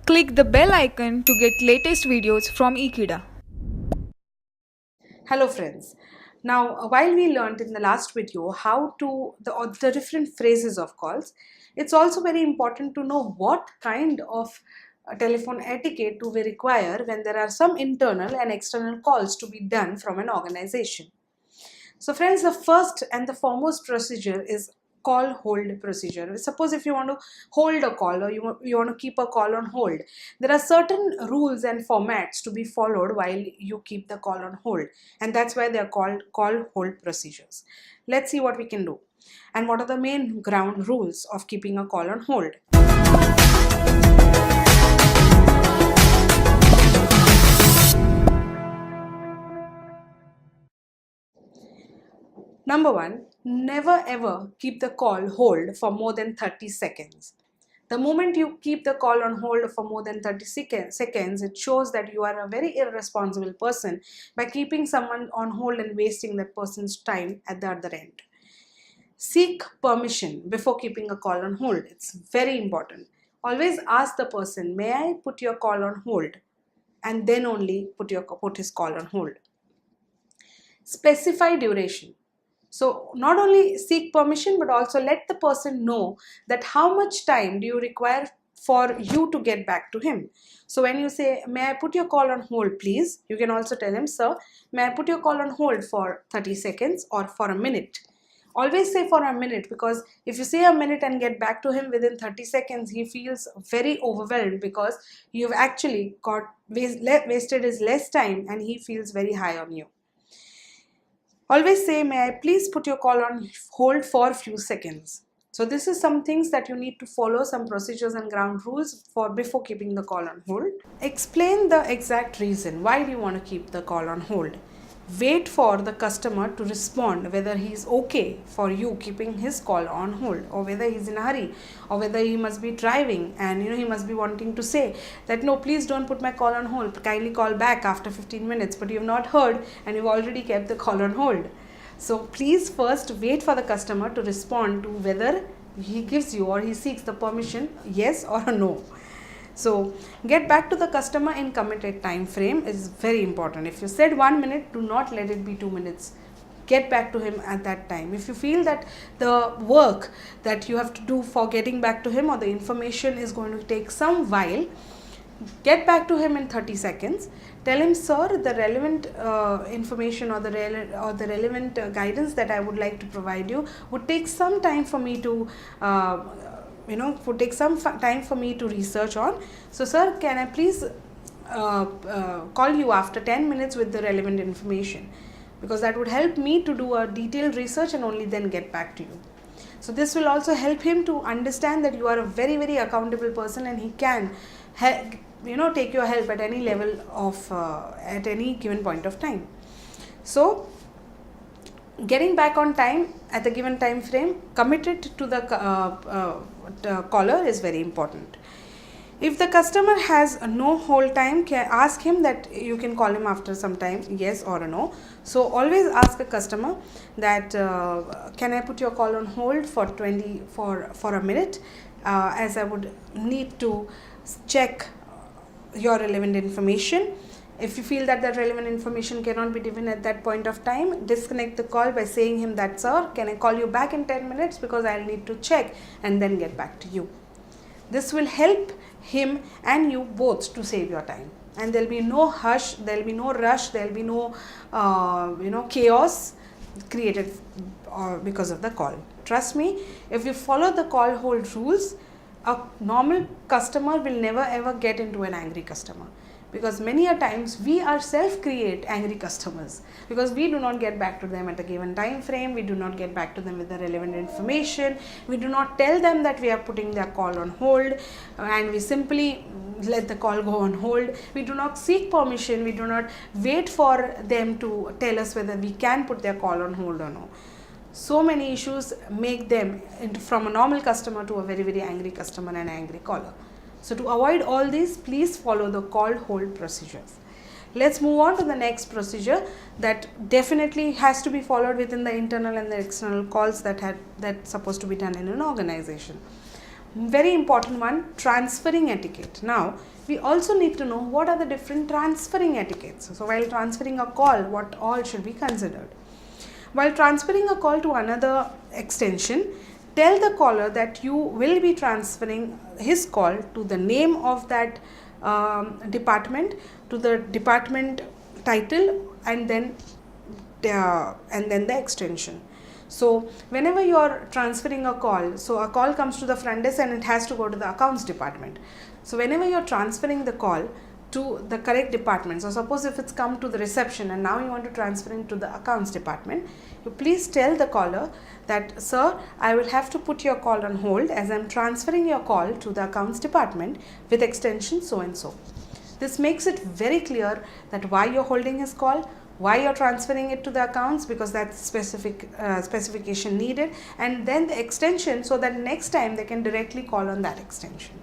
Click the bell icon to get latest videos from Etiquette. Hello friends. Now while we learned in the last video how to the different phrases of calls, it's also very important to know what kind of telephone etiquette do we require when there are some internal and external calls to be done from an organization. So friends, the first and the foremost procedure is call hold procedure. Suppose if you want to hold a call or you want to keep a call on hold, there are certain rules and formats to be followed while you keep the call on hold, and that's why they are called call hold procedures. Let's see what we can do and what are the main ground rules of keeping a call on hold. Number one, never ever keep the call hold for more than 30 seconds. The moment you keep the call on hold for more than 30 seconds, it shows that you are a very irresponsible person by keeping someone on hold and wasting that person's time at the other end. Seek permission before keeping a call on hold. It's very important. Always ask the person, may I put your call on hold? And then only put his call on hold. Specify duration. So not only seek permission, but also let the person know that how much time do you require for you to get back to him. So when you say, may I put your call on hold please, you can also tell him, sir, may I put your call on hold for 30 seconds or for a minute. Always say for a minute, because if you say a minute and get back to him within 30 seconds, he feels very overwhelmed because you've actually wasted his less time and he feels very high on you. Always say, may I please put your call on hold for a few seconds. So this is some things that you need to follow, some procedures and ground rules for before keeping the call on hold. Explain the exact reason why do you want to keep the call on hold. Wait for the customer to respond whether he is okay for you keeping his call on hold, or whether he's in a hurry, or whether he must be driving and he must be wanting to say that no, please don't put my call on hold, kindly call back after 15 minutes, but you have not heard and you've already kept the call on hold. So please first wait for the customer to respond to whether he gives you or he seeks the permission, yes or a no. So get back to the customer in committed time frame is very important. If you said 1 minute, do not let it be 2 minutes. Get back to him at that time. If you feel that the work that you have to do for getting back to him or the information is going to take some while, get back to him in 30 seconds. Tell him, sir, the relevant information or the relevant guidance that I would like to provide you would take some time for me to would take some time for me to research on. So sir, can I please call you after 10 minutes with the relevant information, because that would help me to do a detailed research and only then get back to you. So this will also help him to understand that you are a very, very accountable person and he can take your help at any level of at any given point of time. So getting back on time at the given time frame, committed to the caller is very important. If the customer has no hold time, ask him that you can call him after some time, yes or a no. So always ask a customer that can I put your call on hold for a minute, as I would need to check your relevant information. If you feel that relevant information cannot be given at that point of time, disconnect the call by saying him that, sir, can I call you back in 10 minutes because I'll need to check and then get back to you. This will help him and you both to save your time, and there'll be no hush, there'll be no rush, there'll be no chaos created because of the call. Trust me, if you follow the call hold rules, a normal customer will never ever get into an angry customer, because many a times we ourselves create angry customers because we do not get back to them at a given time frame, we do not get back to them with the relevant information, we do not tell them that we are putting their call on hold, and we simply let the call go on hold. We do not seek permission, we do not wait for them to tell us whether we can put their call on hold or no. So many issues make them from a normal customer to a very, very angry customer and angry caller. So to avoid all these, please follow the call hold procedures. Let's move on to the next procedure that definitely has to be followed within the internal and the external calls that's supposed to be done in an organization. Very important one, transferring etiquette. Now, we also need to know what are the different transferring etiquettes. So, while transferring a call, what all should be considered? While transferring a call to another extension, tell the caller that you will be transferring his call to the name of that department, to the department title, and then the extension. So whenever you are transferring a call, so a call comes to the front desk and it has to go to the accounts department. So whenever you are transferring the call to the correct department, so suppose if it's come to the reception and now you want to transfer it to the accounts department, you please tell the caller that, sir, I will have to put your call on hold as I am transferring your call to the accounts department with extension so and so. This makes it very clear that why you're holding his call, why you're transferring it to the accounts, because that's specification needed, and then the extension, so that next time they can directly call on that extension.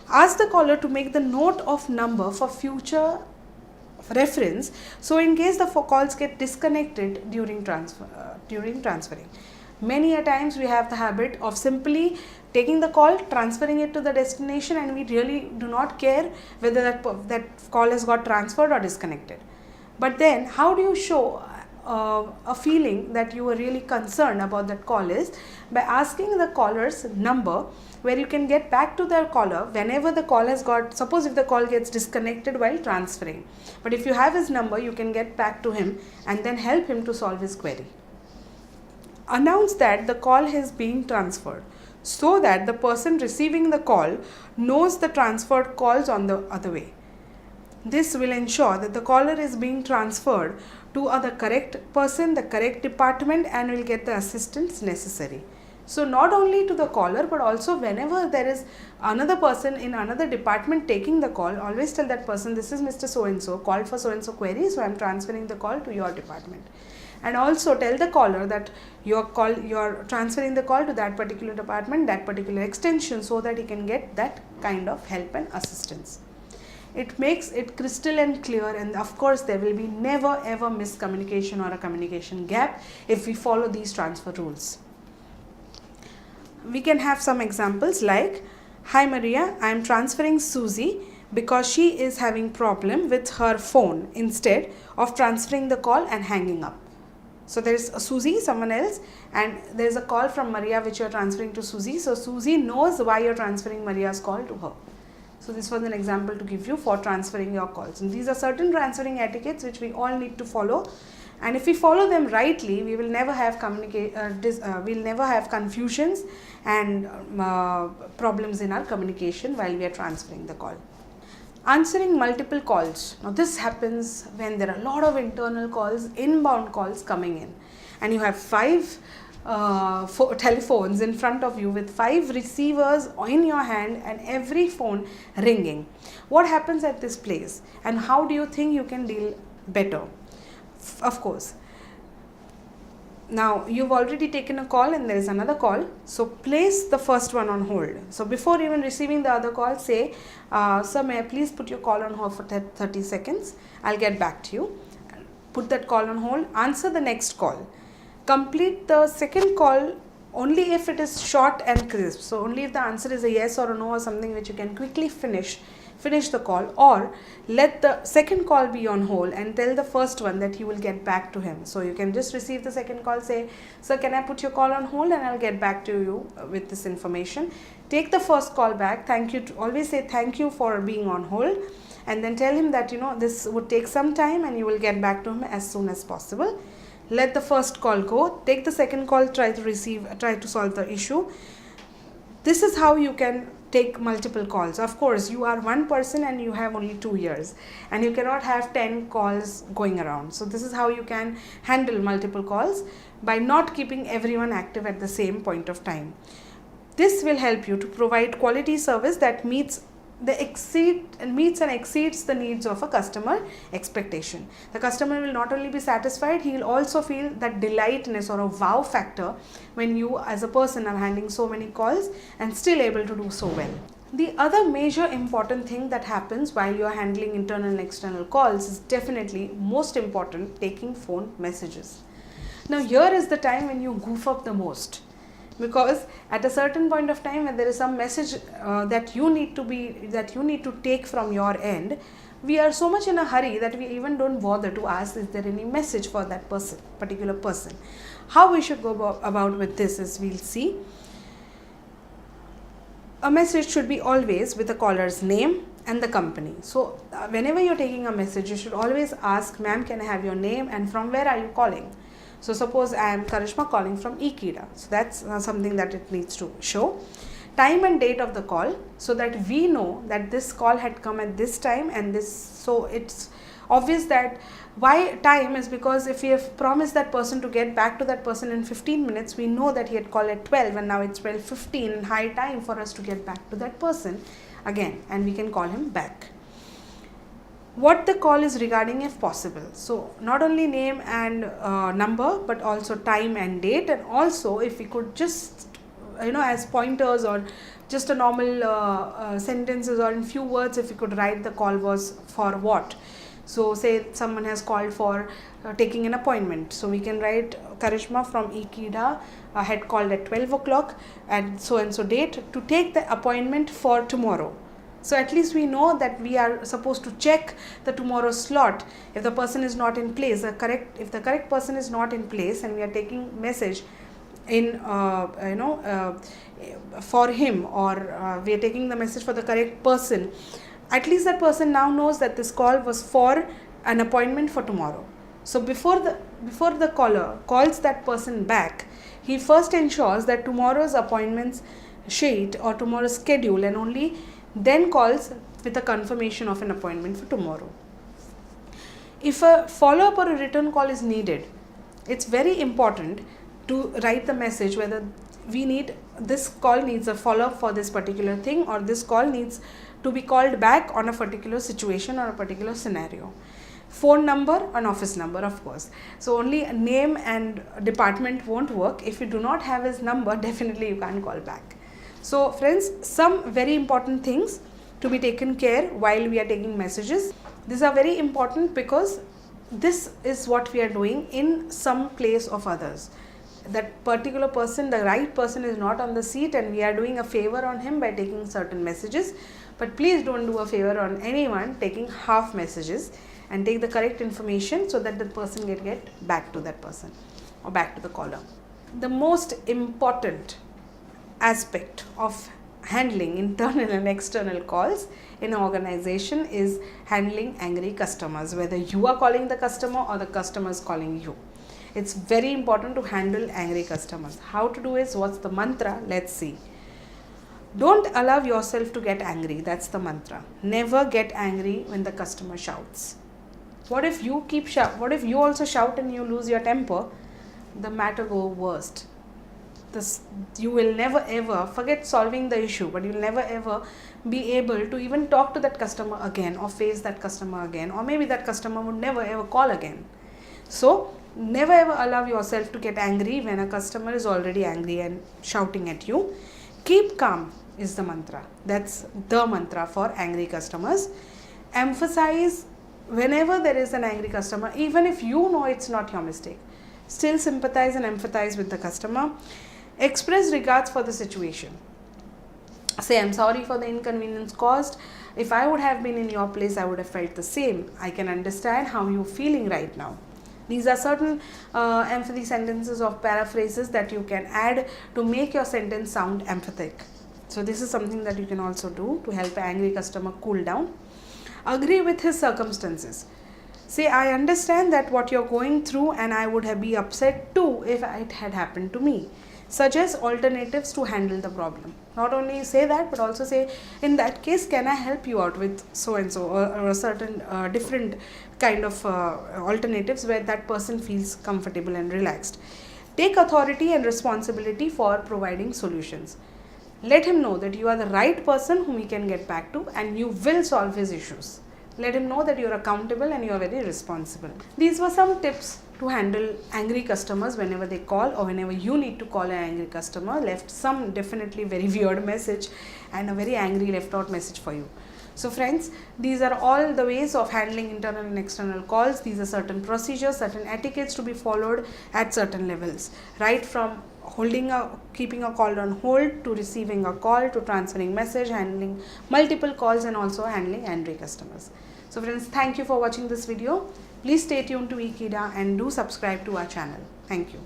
Ask the caller to make the note of number for future reference, so in case the calls get disconnected during transferring. Many a times we have the habit of simply taking the call, transferring it to the destination, and we really do not care whether that call has got transferred or disconnected. But then how do you show a feeling that you are really concerned about that call is by asking the caller's number, where you can get back to the caller whenever the call has got, suppose if the call gets disconnected while transferring, but if you have his number, you can get back to him and then help him to solve his query. Announce that the call is being transferred, so that the person receiving the call knows the transferred calls on the other way. This will ensure that the caller is being transferred to the correct person, the correct department, and will get the assistance necessary. So not only to the caller, but also whenever there is another person in another department taking the call, always tell that person, this is Mr. So-and-so, called for so-and-so query, so I am transferring the call to your department. And also tell the caller that you're transferring the call to that particular department, that particular extension, so that he can get that kind of help and assistance. It makes it crystal and clear, and of course there will be never ever miscommunication or a communication gap if we follow these transfer rules. We can have some examples like, hi Maria, I am transferring Susie because she is having problem with her phone, instead of transferring the call and hanging up. So there is a Susie, someone else, and there is a call from Maria which you are transferring to Susie. So Susie knows why you are transferring Maria's call to her. So this was an example to give you for transferring your calls. And these are certain transferring etiquettes which we all need to follow. And if we follow them rightly, we will never have we'll never have confusions and problems in our communication while we are transferring the call. Answering multiple calls. Now this happens when there are a lot of internal calls, inbound calls coming in, and you have 5 telephones in front of you with 5 receivers in your hand and every phone ringing. What happens at this place, and how do you think you can deal better? Of course, now you've already taken a call and there is another call, so place the first one on hold. So before even receiving the other call, say, sir, may I please put your call on hold for 30 seconds, I'll get back to you. Put that call on hold, answer the next call. Complete the second call only if it is short and crisp. So only if the answer is a yes or a no or something which you can quickly finish the call, or let the second call be on hold and tell the first one that you will get back to him. So you can just receive the second call, say, sir, can I put your call on hold and I'll get back to you with this information. Take the first call back, thank you, always say thank you for being on hold, and then tell him that this would take some time and you will get back to him as soon as possible. Let the first call go, take the second call, try to solve the issue. This is how you can take multiple calls. Of course, you are one person and you have only 2 years, and you cannot have 10 calls going around. So this is how you can handle multiple calls, by not keeping everyone active at the same point of time. This will help you to provide quality service that meets and exceeds the needs of a customer expectation. The customer will not only be satisfied, he will also feel that delightness or a wow factor when you as a person are handling so many calls and still able to do so well. The other major important thing that happens while you are handling internal and external calls is definitely most important, taking phone messages. Now here is the time when you goof up the most. because at a certain point of time when there is some message that you need to take from your end, we are so much in a hurry that we even don't bother to ask, is there any message for that particular person. How we should go about with this is, we'll see. A message should be always with the caller's name and the company. So whenever you're taking a message, you should always ask, ma'am, can I have your name and from where are you calling? So suppose I am Karishma calling from Etiquette. So that's something that it needs to show. Time and date of the call, so that we know that this call had come at this time and this. So it's obvious that why time is because if we have promised that person to get back to that person in 15 minutes, we know that he had called at 12 and now it's 12:15, and high time for us to get back to that person again, and we can call him back. What the call is regarding if possible. So not only name and number, but also time and date, and also if we could just as pointers or just a normal sentences or in few words, if we could write the call was for what. So say someone has called for taking an appointment, so we can write Karishma from Ikeda had called at 12 o'clock and so date to take the appointment for tomorrow. So at least we know that we are supposed to check the tomorrow slot. If the person is not in place, if the correct person is not in place and we are taking message in for him, or we are taking the message for the correct person, at least that person now knows that this call was for an appointment for tomorrow. So before the caller calls that person back, he first ensures that tomorrow's appointments sheet or tomorrow's schedule, and only then calls with a confirmation of an appointment for tomorrow. If a follow-up or a return call is needed, it's very important to write the message whether this call needs a follow-up for this particular thing, or this call needs to be called back on a particular situation or a particular scenario. Phone number and office number, of course. So only name and department won't work. If you do not have his number, definitely you can't call back. So friends, some very important things to be taken care while we are taking messages. These are very important because this is what we are doing in some place of others. That particular person, the right person, is not on the seat and we are doing a favor on him by taking certain messages. But please don't do a favor on anyone taking half messages, and take the correct information so that the person can get back to that person or back to the caller. The most important aspect of handling internal and external calls in an organization is handling angry customers, whether you are calling the customer or the customer is calling you. It's very important to handle angry customers. How to do is, what's the mantra? Let's see. Don't allow yourself to get angry. That's the mantra. Never get angry when the customer shouts. What if you what if you also shout and you lose your temper? The matter go worst. You will never ever forget solving the issue, but you'll never ever be able to even talk to that customer again or face that customer again, or maybe that customer would never ever call again. So never ever allow yourself to get angry when a customer is already angry and shouting at you. Keep calm is the mantra. That's the mantra for angry customers. Emphasize whenever there is an angry customer, even if you know it's not your mistake, still sympathize and empathize with the customer. Express regards for the situation. Say, I'm sorry for the inconvenience caused. If I would have been in your place, I would have felt the same. I can understand how you're feeling right now. These are certain empathy sentences or paraphrases that you can add to make your sentence sound emphatic. So this is something that you can also do to help an angry customer cool down. Agree with his circumstances. Say, I understand that what you're going through and I would have been upset too if it had happened to me. Suggest alternatives to handle the problem. Not only say that, but also say, in that case, can I help you out with so and so, or a certain different kind of alternatives where that person feels comfortable and relaxed. Take authority and responsibility for providing solutions. Let him know that you are the right person whom he can get back to and you will solve his issues. Let him know that you are accountable and you are very responsible. These were some tips to handle angry customers whenever they call, or whenever you need to call an angry customer. Left some definitely very weird message and a very angry left out message for you. So friends, these are all the ways of handling internal and external calls. These are certain procedures, certain etiquettes to be followed at certain levels, right from keeping a call on hold, to receiving a call, to transferring message, handling multiple calls, and also handling angry customers. So friends, thank you for watching this video. Please stay tuned to Ekeeda and do subscribe to our channel. Thank you.